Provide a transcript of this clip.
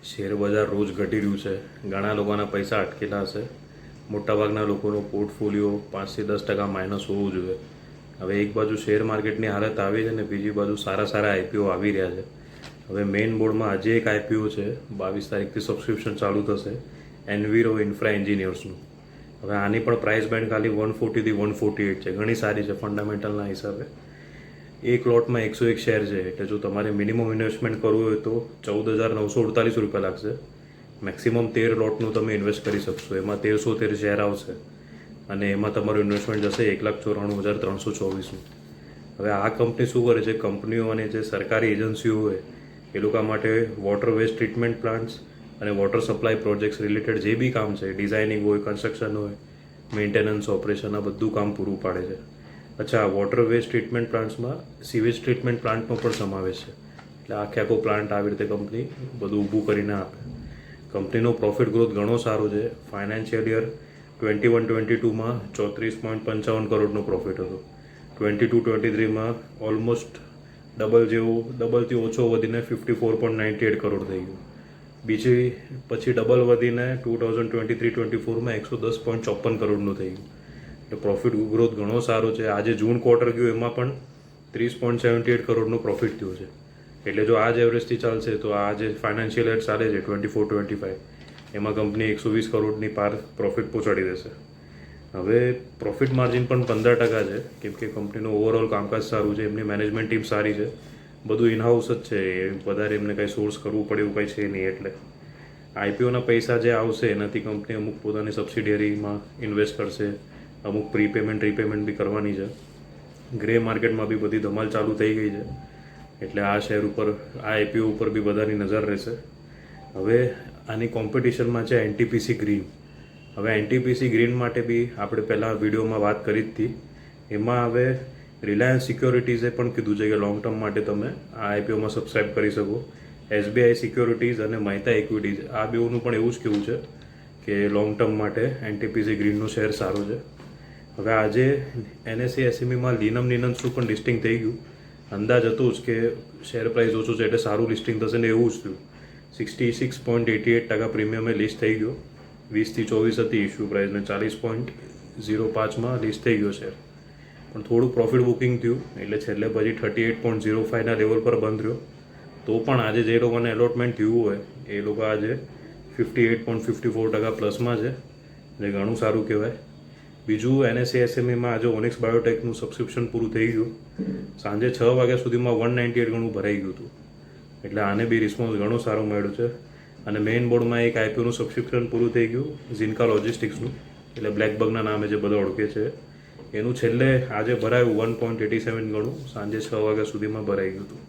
Share બજાર રોજ ઘટી રહ્યું છે. ઘણા લોકોના પૈસા અટકેલા હશે. મોટાભાગના લોકોનો પોર્ટફોલિયો 5 થી 10% માઇનસ હોવું જોઈએ. હવે એક બાજુ શેર માર્કેટની હાલત આવી છે ને બીજી બાજુ સારા સારા આઈપીઓ આવી રહ્યા છે. હવે મેઇન બોર્ડમાં હજી એક આઈપીઓ છે, 22 તારીખથી સબસ્ક્રિપ્શન ચાલુ થશે, એનવીરો ઇન્ફ્રા એન્જિનિયર્સનું. હવે આની પણ પ્રાઇસ બેન્ડ ખાલી 140 થી 148 છે. ઘણી સારી છે ફંડામેન્ટલના હિસાબે. એક લોટમાં 101 શેર છે, એટલે જો તમારે મિનિમમ ઇન્વેસ્ટમેન્ટ કરવું હોય તો 14,948 રૂપિયા લાગશે. મેક્સિમમ 13 લોટનું તમે ઇન્વેસ્ટ કરી શકશો. એમાં 1313 શેર આવશે અને એમાં તમારું ઇન્વેસ્ટમેન્ટ જશે 1,94,324નું. હવે આ કંપની શું કરે છે, કંપનીઓ અને જે સરકારી એજન્સીઓ હોય એ લોકો માટે વોટર વેસ્ટ ટ્રીટમેન્ટ પ્લાન્ટ્સ અને વોટર સપ્લાય પ્રોજેક્ટ્સ રિલેટેડ જે બી કામ છે, ડિઝાઇનિંગ હોય, કન્સ્ટ્રક્શન હોય, મેન્ટેનન્સ, ઓપરેશન, આ બધું કામ પૂરું પાડે છે. અચ્છા, વોટર વેસ્ટ ટ્રીટમેન્ટ પ્લાન્ટ્સમાં સીવેજ ટ્રીટમેન્ટ પ્લાન્ટનો પણ સમાવેશ છે. એટલે આખો પ્લાન્ટ આવી રીતે કંપની બધું ઊભું કરીને આપે. કંપનીનો પ્રોફિટ ગ્રોથ ઘણો સારો છે. ફાઇનાન્શિયલ યર 21-22માં 34.55 કરોડનો પ્રોફિટ હતો. 22-23માં ઓલમોસ્ટ ડબલથી ઓછો વધીને 54.98 કરોડ થઈ ગયું. પછી ડબલ વધીને 2023-24માં 110.54 કરોડનું થઈ ગયું. એટલે પ્રોફિટ ગ્રોથ ઘણો સારો છે. આજે જૂન ક્વાર્ટર ગયો એમાં પણ 30.78 કરોડનો પ્રોફિટ થયો છે. એટલે જો આ જ એવરેજથી ચાલશે તો આ જે ફાઇનાન્શિયલ યર ચાલે છે 24-25 એમાં કંપની 120 કરોડની પાર પ્રોફિટ પહોંચાડી દેશે. હવે પ્રોફિટ માર્જિન પણ 15% છે, કેમ કે કંપનીનું ઓવરઓલ કામકાજ સારું છે, એમની મેનેજમેન્ટ ટીમ સારી છે, બધું ઇનહાઉસ જ છે, વધારે એમને કંઈ સોર્સ કરવું પડે એવું કંઈ છે નહીં. એટલે આઈપીઓના પૈસા જે આવશે એનાથી કંપની અમુક પોતાની સબસિડિયરીમાં ઇન્વેસ્ટ કરશે, અમુક પ્રીપેમેન્ટ રીપેમેન્ટ બી કરવાની છે. ગ્રે માર્કેટમાં બી બધી ધમાલ ચાલુ થઈ ગઈ છે. એટલે આ શેર ઉપર, આ આઈપીઓ ઉપર બી બધાની નજર રહેશે. હવે આની કોમ્પિટિશનમાં છે એનટીપીસી ગ્રીન. હવે એનટીપીસી ગ્રીન માટે બી આપણે પહેલાં વિડીયોમાં વાત કરી જ હતી. એમાં હવે રિલાયન્સ સિક્યોરિટીઝે પણ કીધું છે કે લોંગ ટર્મ માટે તમે આ આઈપીઓમાં સબસ્ક્રાઈબ કરી શકો. એસબીઆઈ સિક્યોરિટીઝ અને મહેતા ઇક્વિટીઝ આ બેઉનું પણ એવું જ કહેવું છે કે લોંગ ટર્મ માટે એનટીપીસી ગ્રીનનો શેર સારો છે. હવે આજે એનએસસી એસએમઈમાં લીનમ નિનન્સનું પણ લિસ્ટિંગ થઈ ગયું. અંદાજ હતો જ કે શેર પ્રાઇસ ઓછું છે એટલે સારું લિસ્ટિંગ થશે ને એવું જ થયું. 66.88% પ્રીમિયમે લિસ્ટ થઈ ગયો. 20-24 હતી ઇશ્યુ પ્રાઇસ ને 40.05માં લિસ્ટ થઈ ગયો શેર. પણ થોડું પ્રોફિટ બુકિંગ થયું એટલે છેલ્લે પછી 38.05ના લેવલ પર બંધ રહ્યો. તો પણ આજે જે લોકોને એલોટમેન્ટ થયું હોય એ લોકો આજે 58.54% પ્લસમાં છે, જે ઘણું સારું કહેવાય. બીજું એનએસસી એસએમઈમાં આજે ઓનિક્સ બાયોટેકનું સબસ્ક્રિપ્શન પૂરું થઈ ગયું. સાંજે 6 વાગ્યા સુધીમાં 198 ગણું ભરાઈ ગયું હતું. એટલે આને બી રિસ્પોન્સ ઘણો સારો મળ્યો છે. અને મેઇન બોર્ડમાં એક આઈપીઓનું સબસ્ક્રિપ્શન પૂરું થઈ ગયું, ઝિન્કા લોજિસ્ટિક્સનું, એટલે બ્લેકબગના નામે જે બધા ઓળખે છે એનું. છેલ્લે આજે ભરાયું 1.87 ગણું, સાંજે 6 વાગ્યા સુધીમાં ભરાઈ ગયું હતું.